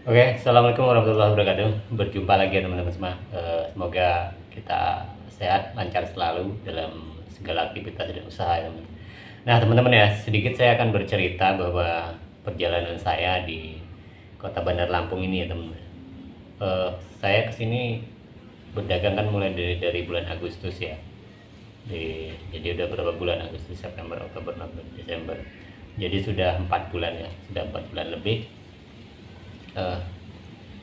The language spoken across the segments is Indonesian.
Oke, assalamualaikum warahmatullahi wabarakatuh. Berjumpa lagi ya teman-teman semua. Semoga kita sehat, lancar selalu dalam segala aktivitas dan usaha ya teman. Nah teman-teman ya, sedikit saya akan bercerita bahwa perjalanan saya di Kota Bandar Lampung ini ya teman. Eh, saya kesini berdagang kan mulai dari bulan Agustus ya. Jadi udah berapa bulan? Agustus, September, Oktober, November, Desember. Jadi sudah 4 bulan ya, sudah 4 bulan lebih. Eh,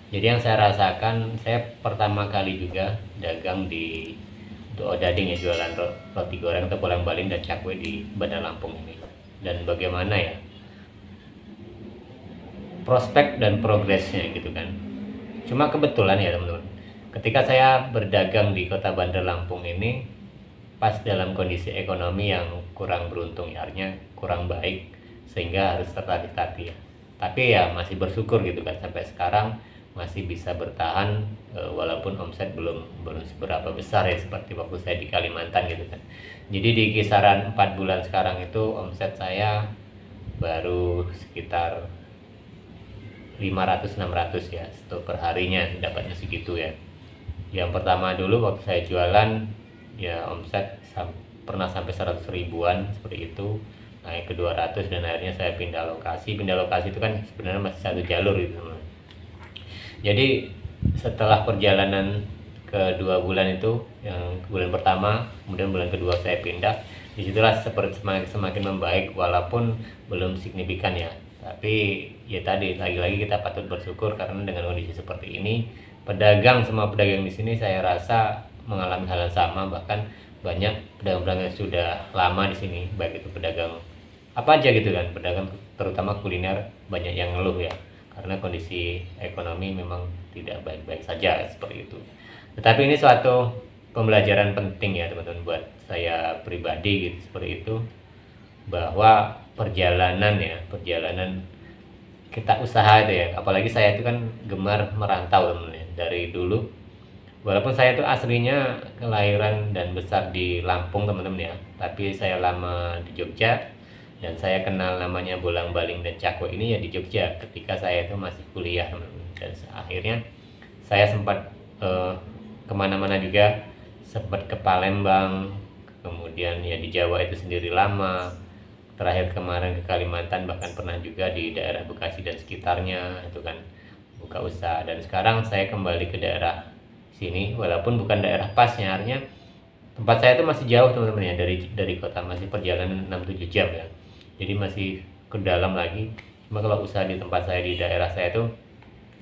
Jadi yang saya rasakan, saya pertama kali juga dagang di untuk odading ya, jualan roti goreng atau kolang-kaling dan cakwe di Bandar Lampung ini. Dan bagaimana ya prospek dan progresnya gitu kan. Cuma kebetulan ya teman-teman, ketika saya berdagang di kota Bandar Lampung ini pas dalam kondisi ekonomi yang kurang beruntung ya, artinya kurang baik sehingga harus tertatih-tatih ya. Tapi ya masih bersyukur gitu kan sampai sekarang masih bisa bertahan, walaupun omset belum belum seberapa besar ya seperti waktu saya di Kalimantan gitu kan. Jadi di kisaran 4 bulan sekarang itu omset saya baru sekitar 500-600 ya, itu perharinya dapatnya segitu ya. Yang pertama dulu waktu saya jualan ya omset pernah sampai 100 ribuan seperti itu, naik ke 200 dan akhirnya saya pindah lokasi itu kan sebenarnya masih satu jalur gitu teman. Jadi setelah perjalanan kedua bulan itu, yang bulan pertama kemudian bulan kedua saya pindah, disitulah seperti semakin membaik walaupun belum signifikan ya. Tapi ya tadi lagi-lagi kita patut bersyukur karena dengan kondisi seperti ini semua pedagang di sini saya rasa mengalami hal yang sama, bahkan banyak pedagang-pedagang yang sudah lama di sini, baik itu pedagang apa aja gitu kan, pedagang terutama kuliner banyak yang ngeluh ya karena kondisi ekonomi memang tidak baik-baik saja seperti itu. Tetapi ini suatu pembelajaran penting ya teman-teman buat saya pribadi gitu seperti itu, bahwa perjalanan kita usaha itu ya, apalagi saya itu kan gemar merantau teman-teman ya, dari dulu. Walaupun saya itu aslinya kelahiran dan besar di Lampung teman-teman ya, tapi saya lama di Jogja dan saya kenal namanya bolang-baling dan cakwe ini ya di Jogja ketika saya itu masih kuliah teman-teman. Dan akhirnya saya sempat kemana-mana juga, sempat ke Palembang, kemudian ya di Jawa itu sendiri lama, terakhir kemarin ke Kalimantan, bahkan pernah juga di daerah Bekasi dan sekitarnya itu kan buka usaha. Dan sekarang saya kembali ke daerah sini walaupun bukan daerah pasnya, artinya tempat saya itu masih jauh teman-teman ya dari kota, masih perjalanan 6-7 jam ya, jadi masih ke dalam lagi. Cuma kalau usaha di tempat saya di daerah saya itu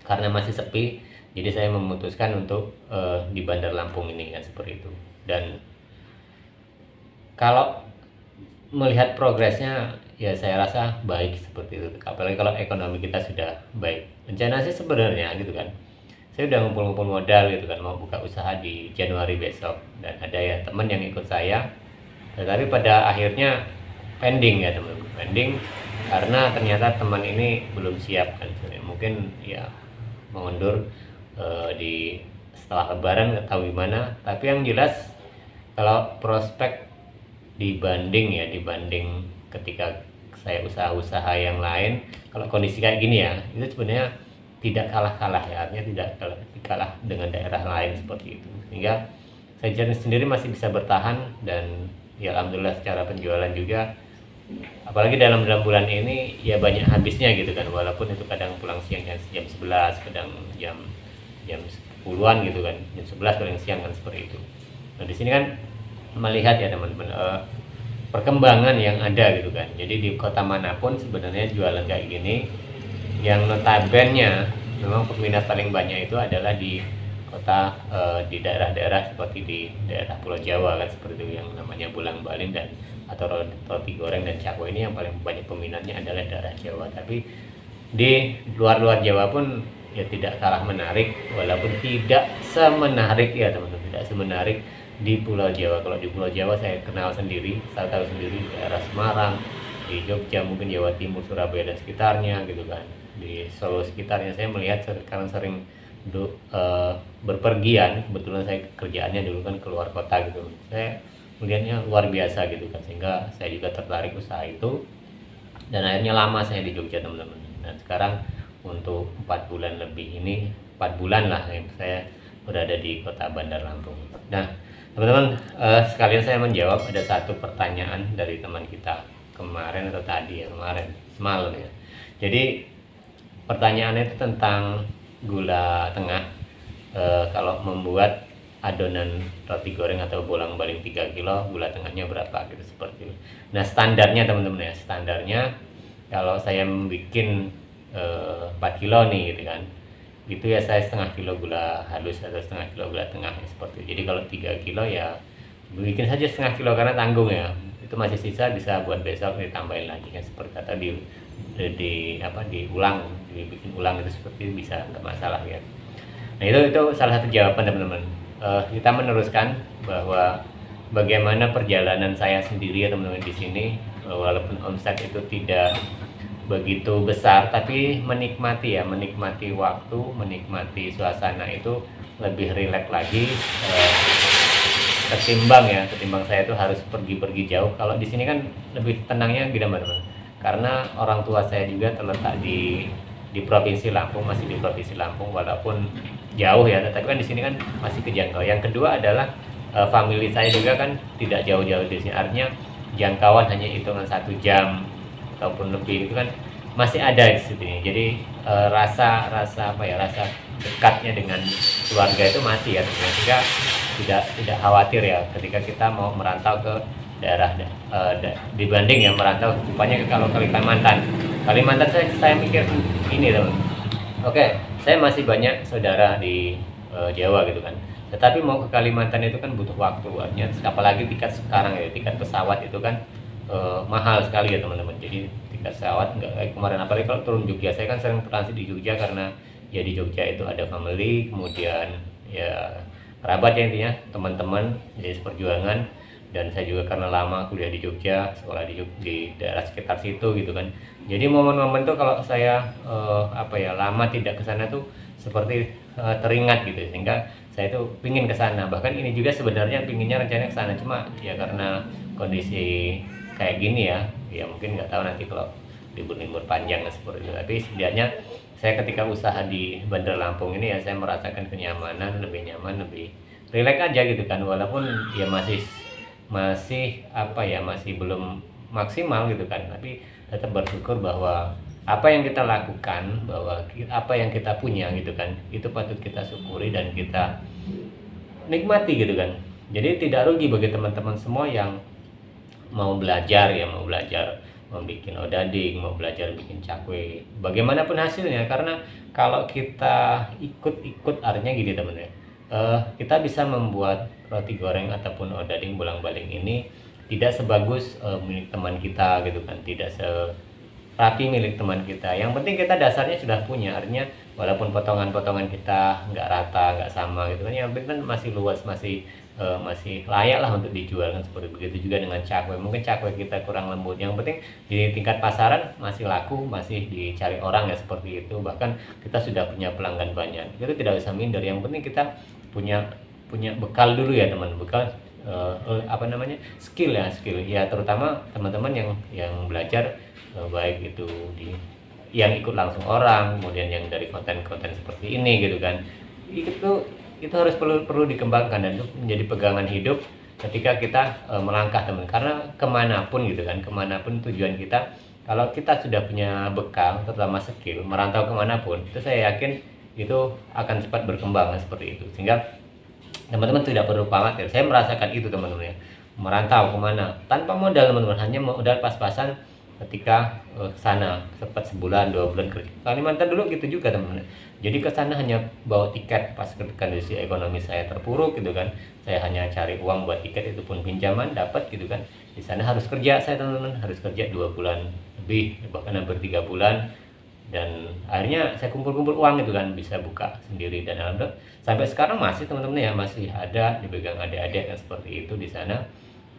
karena masih sepi, jadi saya memutuskan untuk di Bandar Lampung ini kan seperti itu. Dan kalau melihat progresnya ya saya rasa baik seperti itu, apalagi kalau ekonomi kita sudah baik. Rencana sih sebenarnya gitu kan, saya udah ngumpul-ngumpul modal gitu kan, mau buka usaha di Januari besok, dan ada ya teman yang ikut saya, tetapi pada akhirnya pending ya teman, pending karena ternyata teman ini belum siap kan, mungkin ya mengundur di setelah lebaran, nggak tahu gimana. Tapi yang jelas kalau prospek dibanding ketika saya usaha-usaha yang lain, kalau kondisi kayak gini ya itu sebenarnya tidak kalah-kalah ya, artinya tidak kalah dengan daerah lain seperti itu, sehingga saya sendiri masih bisa bertahan. Dan ya alhamdulillah secara penjualan juga, apalagi dalam bulan ini ya banyak habisnya gitu kan, walaupun itu kadang pulang siang jam 11, kadang jam jam 10-an gitu kan, jam 11 paling siang kan seperti itu. Nah di sini kan melihat ya teman-teman, perkembangan yang ada gitu kan. Jadi di kota manapun sebenarnya jualan kayak gini, yang notabene memang peminat paling banyak itu adalah di kota, di daerah-daerah seperti di daerah Pulau Jawa kan seperti itu, yang namanya bolang-baling dan atau roti goreng dan cakwe ini yang paling banyak peminatnya adalah daerah Jawa. Tapi di luar-luar Jawa pun ya tidak kalah menarik, walaupun tidak semenarik ya teman-teman, tidak semenarik di Pulau Jawa. Kalau di Pulau Jawa saya kenal sendiri, saya tahu sendiri di daerah Semarang, di Jogja, mungkin Jawa Timur, Surabaya dan sekitarnya gitu kan, di Solo sekitarnya, saya melihat sekarang sering berpergian. Kebetulan saya kerjaannya dulu kan keluar kota gitu, saya melihatnya luar biasa gitu kan, sehingga saya juga tertarik usaha itu. Dan akhirnya lama saya di Jogja teman-teman, dan sekarang untuk 4 bulan lebih ini, 4 bulan lah yang saya berada di kota Bandar Lampung. Nah teman-teman, sekalian saya menjawab ada satu pertanyaan dari teman kita kemarin atau tadi ya, kemarin semalam ya. Jadi pertanyaannya itu tentang gula tengah. Kalau membuat adonan roti goreng atau bolang-baling 3 kilo, gula tengahnya berapa gitu, seperti itu. Nah standarnya teman-teman ya, standarnya kalau saya bikin 4 kilo nih gitu kan, itu ya saya setengah kilo gula halus atau setengah kilo gula tengah ya, seperti itu. Jadi kalau 3 kilo ya bikin saja setengah kilo karena tanggung ya, itu masih sisa bisa buat besok ditambahin lagi kan, seperti kata diulang, dibikin ulang itu seperti itu, bisa, nggak masalah ya. Nah itu salah satu jawaban teman-teman. Kita meneruskan bahwa bagaimana perjalanan saya sendiri ya teman-teman di sini, walaupun omset itu tidak begitu besar, tapi menikmati waktu, menikmati suasana itu lebih rileks lagi, ketimbang saya itu harus pergi-pergi jauh. Kalau di sini kan lebih tenangnya gitu teman-teman, karena orang tua saya juga terletak di Provinsi Lampung, masih di Provinsi Lampung walaupun jauh ya, tapi kan di sini kan masih kejangkau. Yang kedua adalah family saya juga kan tidak jauh-jauh di sini, artinya jangkauan hanya hitungan 1 jam ataupun lebih, itu kan masih ada di sini. Jadi rasa dekatnya dengan keluarga itu masih ya, sehingga tidak khawatir ya ketika kita mau merantau ke daerah dibanding yang merantau rupanya kalau ke Kalimantan saya mikir ini teman. Oke, saya masih banyak saudara di Jawa gitu kan, tetapi mau ke Kalimantan itu kan butuh waktu, artinya apalagi tiket sekarang ya, tiket pesawat itu kan mahal sekali ya teman-teman. Jadi tiket pesawat nggak kayak kemarin, apalagi kalau turun Jogja. Saya kan sering transit di Jogja karena ya di Jogja itu ada family, kemudian ya kerabat ya, intinya teman-teman jadi seperjuangan. Dan saya juga karena lama kuliah di Jogja, sekolah di daerah sekitar situ gitu kan. Jadi momen-momen tuh kalau saya lama tidak ke sana tuh seperti teringat gitu, sehingga saya tuh pingin ke sana. Bahkan ini juga sebenarnya pinginnya rencananya ke sana, cuma ya karena kondisi kayak gini ya mungkin nggak tahu nanti kalau libur panjang seperti itu. Tapi setidaknya saya ketika usaha di Bandar Lampung ini ya saya merasakan kenyamanan, lebih nyaman, lebih rileks aja gitu kan, walaupun ya masih belum maksimal gitu kan, tapi tetap bersyukur bahwa apa yang kita lakukan, bahwa apa yang kita punya gitu kan, itu patut kita syukuri dan kita nikmati gitu kan. Jadi tidak rugi bagi teman-teman semua yang mau belajar mau bikin odading, mau belajar bikin cakwe, bagaimanapun hasilnya. Karena kalau kita ikut artinya gini teman ya, kita bisa membuat roti goreng ataupun odading bolang-baling ini tidak sebagus milik teman kita gitu kan, tidak serapi milik teman kita. Yang penting kita dasarnya sudah punya, artinya walaupun potongan-potongan kita nggak rata, nggak sama gitu kan, yang penting kan masih luas, masih layak lah untuk dijual kan, seperti begitu juga dengan cakwe. Mungkin cakwe kita kurang lembut, yang penting di tingkat pasaran masih laku, masih dicari orang ya, seperti itu. Bahkan kita sudah punya pelanggan banyak, itu tidak usah minder. Yang penting kita punya bekal dulu ya teman, bekal skill ya, terutama teman-teman yang belajar baik itu yang ikut langsung orang, kemudian yang dari konten-konten seperti ini gitu kan, itu harus perlu dikembangkan dan itu menjadi pegangan hidup ketika kita melangkah teman. Karena kemanapun gitu kan, kemanapun tujuan kita, kalau kita sudah punya bekal terutama skill, merantau kemanapun itu saya yakin itu akan cepat berkembang seperti itu. Sehingga teman-teman tidak perlu khawatir, saya merasakan itu teman-teman ya, merantau kemana tanpa modal teman-teman, hanya modal pas-pasan ketika sana sempat sebulan 2 bulan kerja. Kalimantan dulu gitu juga teman-teman, jadi ke sana hanya bawa tiket pas kondisi ekonomi saya terpuruk gitu kan, saya hanya cari uang buat tiket, itu pun pinjaman dapat gitu kan. Di sana harus kerja saya teman-teman, harus kerja 2 bulan lebih, bahkan hampir 3 bulan, dan akhirnya saya kumpul-kumpul uang itu kan, bisa buka sendiri. Dan alhamdulillah sampai sekarang masih teman-teman ya, masih ada dipegang adik-adik kan seperti itu di sana.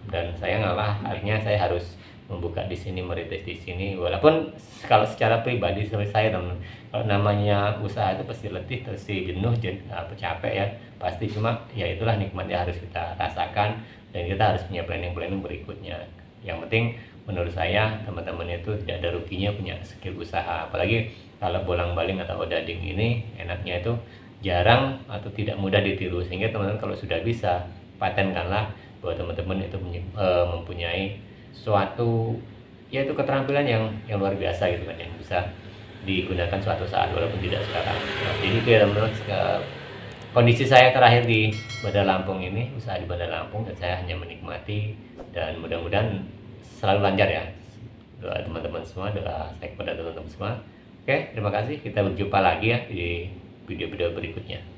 Dan saya ngalah, akhirnya saya harus membuka di sini, merintis di sini. Walaupun kalau secara pribadi seperti saya teman, kalau namanya usaha itu pasti letih, pasti jenuh, capek ya pasti. Cuma ya itulah nikmatnya harus kita rasakan, dan kita harus punya planning berikutnya. Yang penting menurut saya teman-teman itu tidak ada ruginya punya skill usaha, apalagi kalau bolang-baling atau odading ini enaknya itu jarang atau tidak mudah ditiru, sehingga teman-teman kalau sudah bisa patenkanlah bahwa teman-teman itu mempunyai suatu yaitu keterampilan yang luar biasa gitu kan, yang bisa digunakan suatu saat walaupun tidak sekarang. Nah, jadi itu ya teman-teman, kondisi saya terakhir di Bandar Lampung ini, usaha di Bandar Lampung, dan saya hanya menikmati, dan mudah-mudahan selalu lancar ya. Doa teman-teman semua, doa saya kepada teman-teman semua. Oke, terima kasih. Kita berjumpa lagi ya di video-video berikutnya.